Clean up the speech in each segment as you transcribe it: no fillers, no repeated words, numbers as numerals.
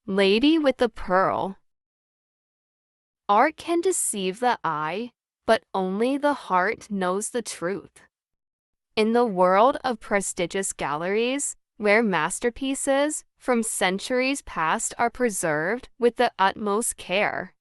Lady with the Pearl. Art can deceive the eye, but only the heart knows the truth. In the world of prestigious galleries, where masterpieces from centuries past are preserved with the utmost care,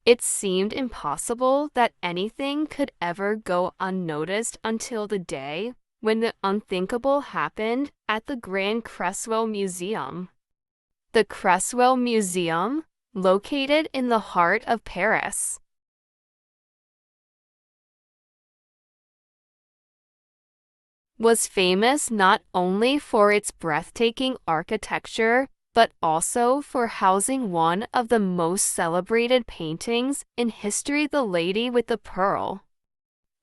it seemed impossible that anything could ever go unnoticed until the day when the unthinkable happened at the Grand Cresswell Museum. The Cresswell Museum, located in the heart of Paris, was famous not only for its breathtaking architecture, but also for housing one of the most celebrated paintings in history, The Lady with the Pearl.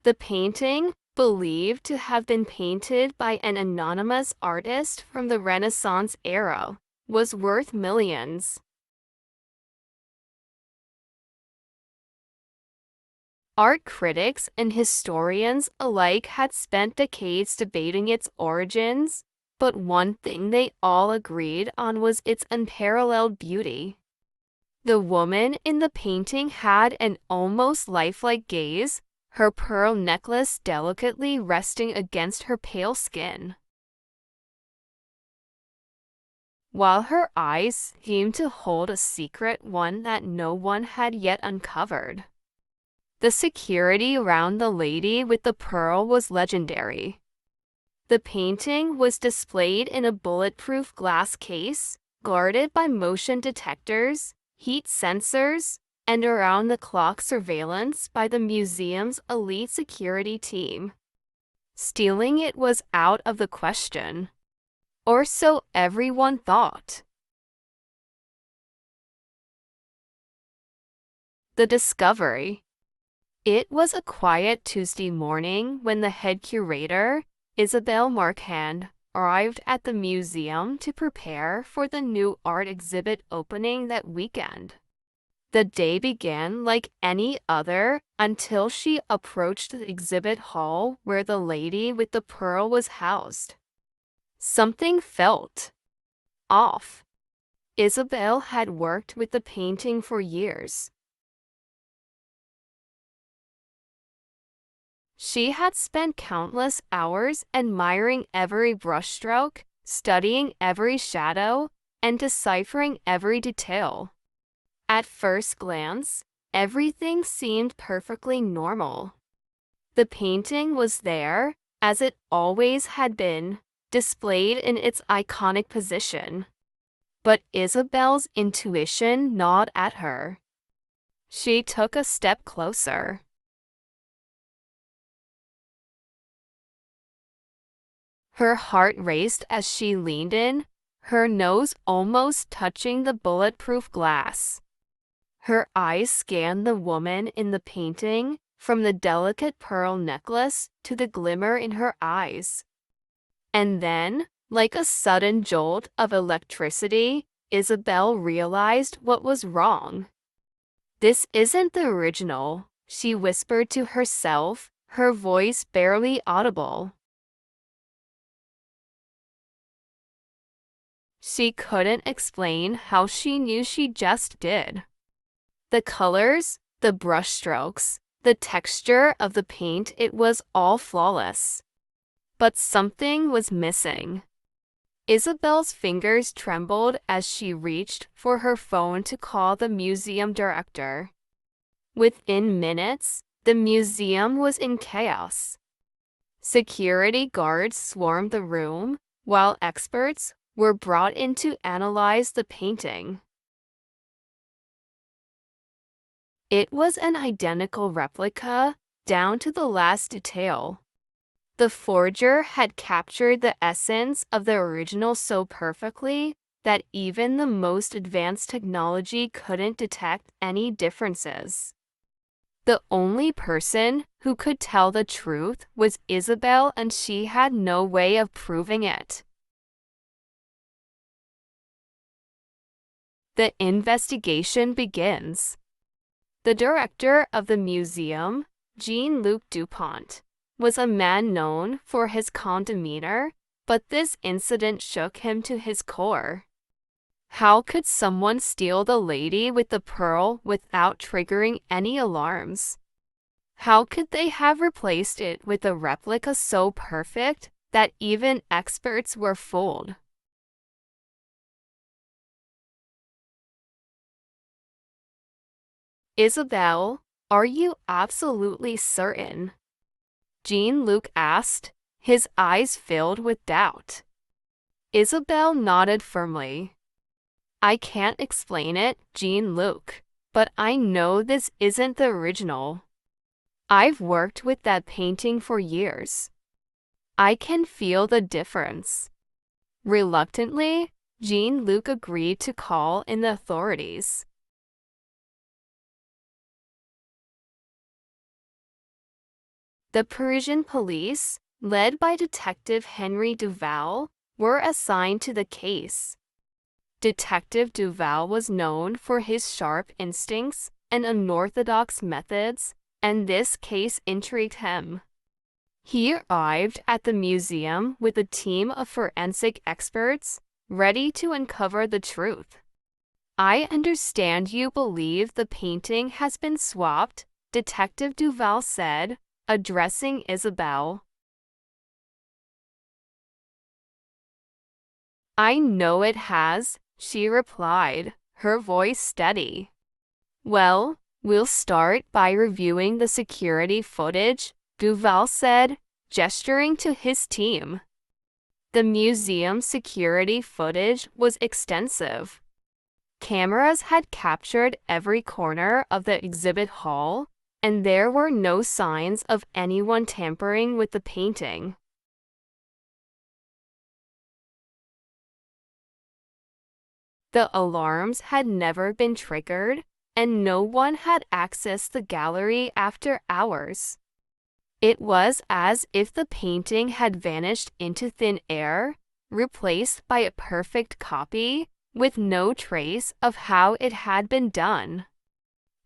The painting, believed to have been painted by an anonymous artist from the Renaissance era, was worth millions. Art critics and historians alike had spent decades debating its origins, but one thing they all agreed on was its unparalleled beauty. The woman in the painting had an almost lifelike gaze, her pearl necklace delicately resting against her pale skin, while her eyes seemed to hold a secret, one that no one had yet uncovered. The security around the Lady with the Pearl was legendary. The painting was displayed in a bulletproof glass case, guarded by motion detectors, heat sensors, and around-the-clock surveillance by the museum's elite security team. Stealing it was out of the question. Or so everyone thought. The discovery. It was a quiet Tuesday morning when the head curator, Isabelle Marquand, arrived at the museum to prepare for the new art exhibit opening that weekend. The day began like any other until she approached the exhibit hall where the Lady with the Pearl was housed. Something felt off. Isabelle had worked with the painting for years. She had spent countless hours admiring every brushstroke, studying every shadow, and deciphering every detail. At first glance, everything seemed perfectly normal. The painting was there, as it always had been, displayed in its iconic position. But Isabelle's intuition gnawed at her. She took a step closer. Her heart raced as she leaned in, her nose almost touching the bulletproof glass. Her eyes scanned the woman in the painting, from the delicate pearl necklace to the glimmer in her eyes. And then, like a sudden jolt of electricity, Isabelle realized what was wrong. "This isn't the original," she whispered to herself, her voice barely audible. She couldn't explain how she knew, she just did. The colors, the brushstrokes, the texture of the paint, it was all flawless. But something was missing. Isabelle's fingers trembled as she reached for her phone to call the museum director. Within minutes, the museum was in chaos. Security guards swarmed the room, while experts were brought in to analyze the painting. It was an identical replica, down to the last detail. The forger had captured the essence of the original so perfectly that even the most advanced technology couldn't detect any differences. The only person who could tell the truth was Isabelle, and she had no way of proving it. The investigation begins. The director of the museum, Jean-Luc Dupont, was a man known for his calm demeanor But this incident shook him to his core. How could someone steal the lady with the pearl without triggering any alarms? How could they have replaced it with a replica so perfect that even experts were fooled? Isabel, are you absolutely certain? Jean-Luc asked, his eyes filled with doubt. Isabel nodded firmly. I can't explain it, Jean-Luc, but I know this isn't the original. I've worked with that painting for years. I can feel the difference. Reluctantly, Jean-Luc agreed to call in the authorities. The Parisian police, led by Detective Henry Duval, were assigned to the case. Detective Duval was known for his sharp instincts and unorthodox methods, and this case intrigued him. He arrived at the museum with a team of forensic experts, ready to uncover the truth. I understand you believe the painting has been swapped, Detective Duval said, addressing Isabel. I know it has, she replied, her voice steady. Well, we'll start by reviewing the security footage, Duval said, gesturing to his team. The museum security footage was extensive. Cameras had captured every corner of the exhibit hall, and there were no signs of anyone tampering with the painting. The alarms had never been triggered, and no one had accessed the gallery after hours. It was as if the painting had vanished into thin air, replaced by a perfect copy, with no trace of how it had been done.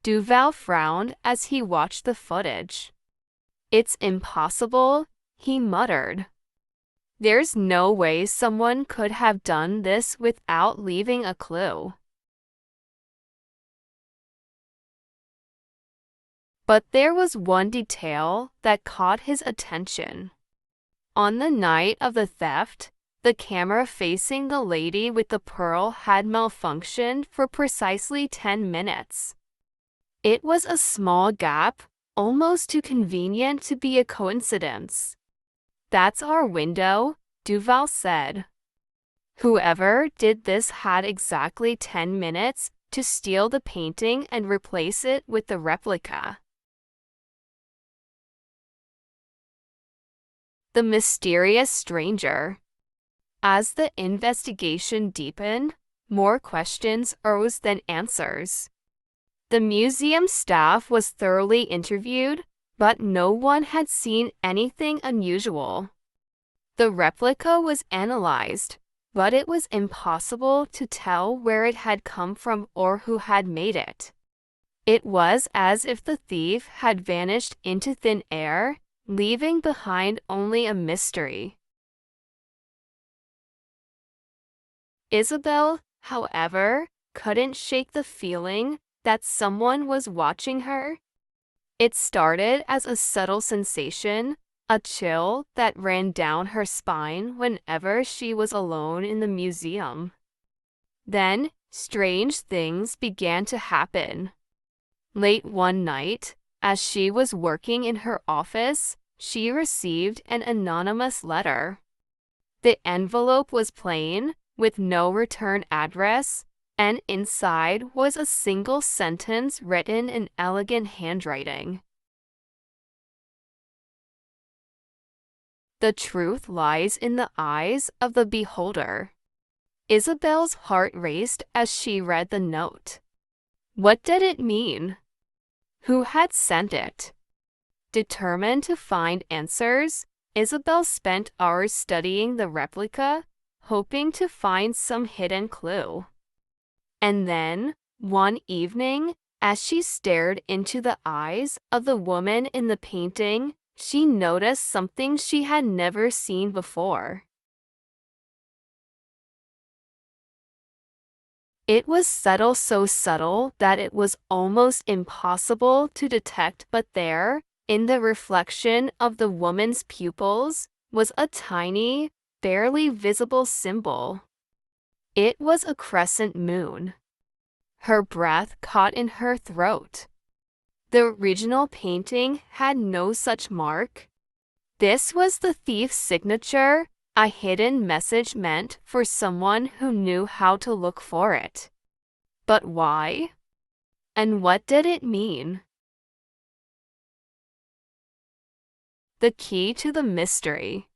Duval frowned as he watched the footage. It's impossible, he muttered. There's no way someone could have done this without leaving a clue. But there was one detail that caught his attention. On the night of the theft, the camera facing the lady with the pearl had malfunctioned for precisely 10 minutes. It was a small gap, almost too convenient to be a coincidence. That's our window, Duval said. Whoever did this had exactly 10 minutes to steal the painting and replace it with the replica. The mysterious stranger. As the investigation deepened, more questions arose than answers. The museum staff was thoroughly interviewed, but no one had seen anything unusual. The replica was analyzed, but it was impossible to tell where it had come from or who had made it. It was as if the thief had vanished into thin air, leaving behind only a mystery. Isabel, however, couldn't shake the feeling that someone was watching her. It started as a subtle sensation, a chill that ran down her spine whenever she was alone in the museum. Then, strange things began to happen. Late one night, as she was working in her office, she received an anonymous letter. The envelope was plain, with no return address, and inside was a single sentence written in elegant handwriting. The truth lies in the eyes of the beholder. Isabel's heart raced as she read the note. What did it mean? Who had sent it? Determined to find answers, Isabel spent hours studying the replica, hoping to find some hidden clue. And then, one evening, as she stared into the eyes of the woman in the painting, she noticed something she had never seen before. It was subtle, so subtle that it was almost impossible to detect, but there, in the reflection of the woman's pupils, was a tiny, barely visible symbol. It was a crescent moon. Her breath caught in her throat. The original painting had no such mark. This was the thief's signature, a hidden message meant for someone who knew how to look for it. But why? And what did it mean? The key to the mystery.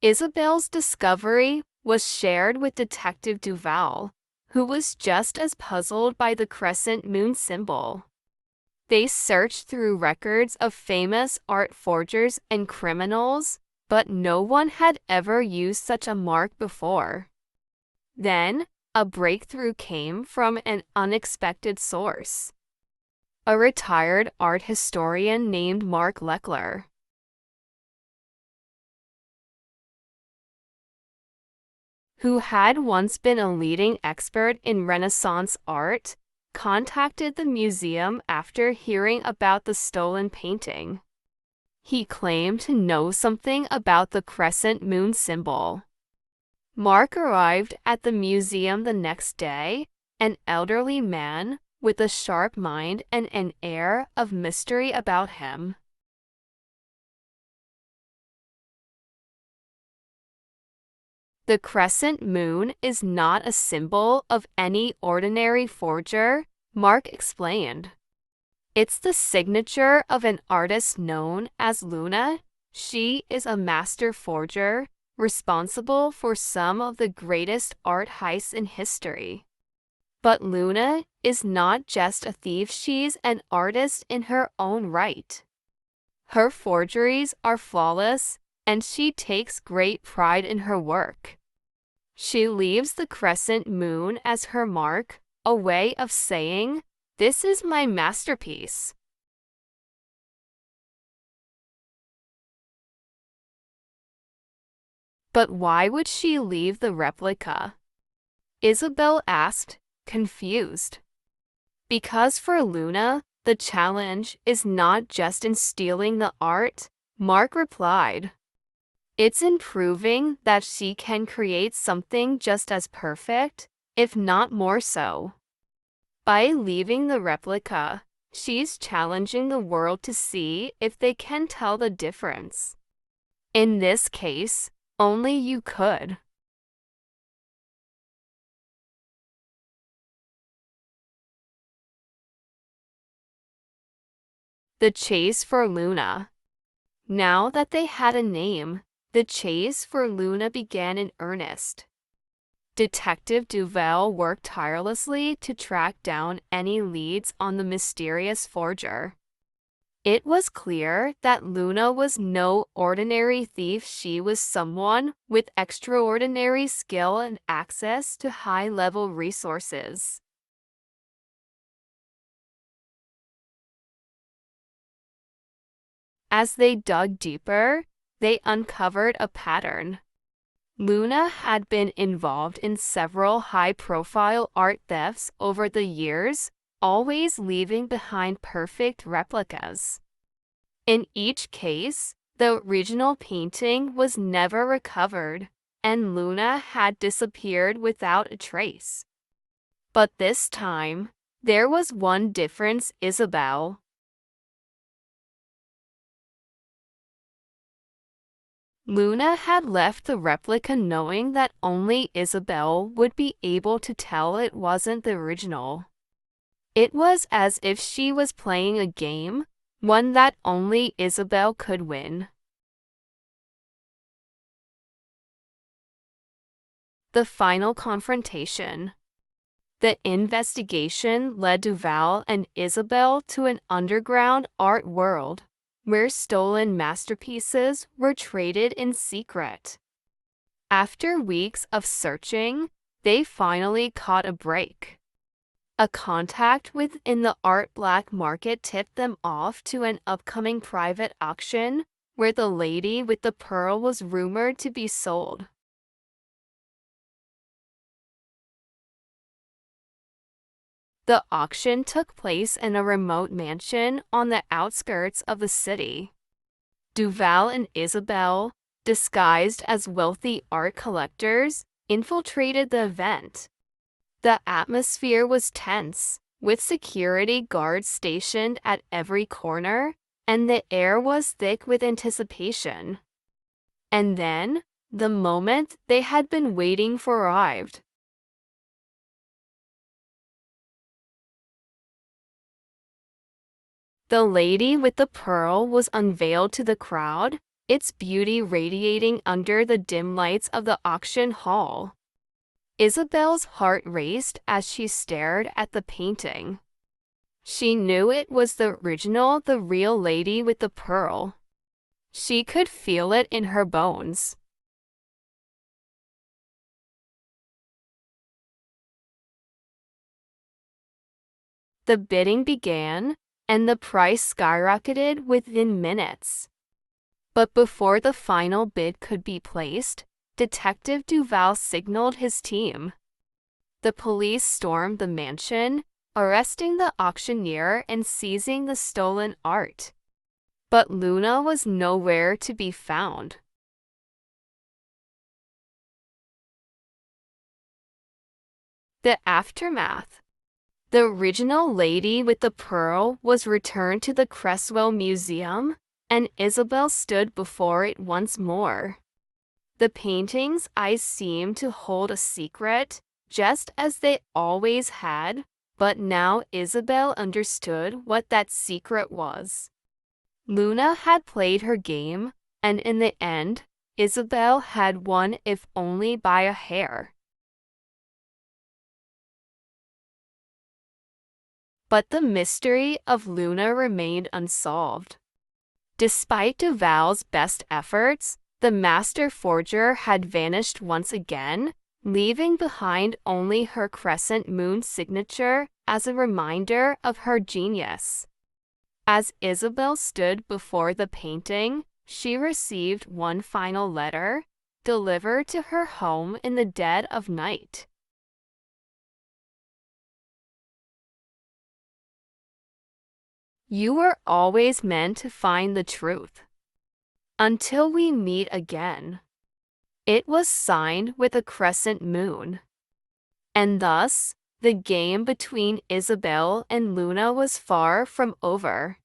Isabel's discovery was shared with Detective Duval, who was just as puzzled by the crescent moon symbol. They searched through records of famous art forgers and criminals, but no one had ever used such a mark before. Then, a breakthrough came from an unexpected source. A retired art historian named Mark Leckler. Who had once been a leading expert in Renaissance art, contacted the museum after hearing about the stolen painting. He claimed to know something about the crescent moon symbol. Mark arrived at the museum the next day, an elderly man with a sharp mind and an air of mystery about him. The crescent moon is not a symbol of any ordinary forger, Mark explained. It's the signature of an artist known as Luna. She is a master forger, responsible for some of the greatest art heists in history. But Luna is not just a thief, she's an artist in her own right. Her forgeries are flawless, and she takes great pride in her work. She leaves the crescent moon as her mark, a way of saying, "This is my masterpiece." But why would she leave the replica? Isabel asked, confused. Because for Luna, the challenge is not just in stealing the art, Mark replied. It's in proving that she can create something just as perfect, if not more so. By leaving the replica, she's challenging the world to see if they can tell the difference. In this case, only you could. The chase for Luna. Now that they had a name, the chase for Luna began in earnest. Detective Duval worked tirelessly to track down any leads on the mysterious forger. It was clear that Luna was no ordinary thief. She was someone with extraordinary skill and access to high-level resources. As they dug deeper, they uncovered a pattern. Luna had been involved in several high-profile art thefts over the years, always leaving behind perfect replicas. In each case, the original painting was never recovered, and Luna had disappeared without a trace. But this time, there was one difference. Luna had left the replica knowing that only Isabel would be able to tell it wasn't the original. It was as if she was playing a game, one that only Isabel could win. The final confrontation. The investigation led Duval and Isabel to an underground art world, where stolen masterpieces were traded in secret. After weeks of searching, they finally caught a break. A contact within the art black market tipped them off to an upcoming private auction where the lady with the pearl was rumored to be sold. The auction took place in a remote mansion on the outskirts of the city. Duval and Isabel, disguised as wealthy art collectors, infiltrated the event. The atmosphere was tense, with security guards stationed at every corner, and the air was thick with anticipation. And then, the moment they had been waiting for arrived. The lady with the pearl was unveiled to the crowd, its beauty radiating under the dim lights of the auction hall. Isabel's heart raced as she stared at the painting. She knew it was the original, the real lady with the pearl. She could feel it in her bones. The bidding began, and the price skyrocketed within minutes. But before the final bid could be placed, Detective Duval signaled his team. The police stormed the mansion, arresting the auctioneer and seizing the stolen art. But Luna was nowhere to be found. The aftermath. The original lady with the pearl was returned to the Cresswell Museum, and Isabel stood before it once more. The painting's eyes seemed to hold a secret, just as they always had, but now Isabel understood what that secret was. Luna had played her game, and in the end, Isabel had won, if only by a hair. But the mystery of Luna remained unsolved. Despite Duval's best efforts, the master forger had vanished once again, leaving behind only her crescent moon signature as a reminder of her genius. As Isabel stood before the painting, she received one final letter, delivered to her home in the dead of night. You were always meant to find the truth. Until we meet again. It was signed with a crescent moon. And thus, the game between Isabel and Luna was far from over.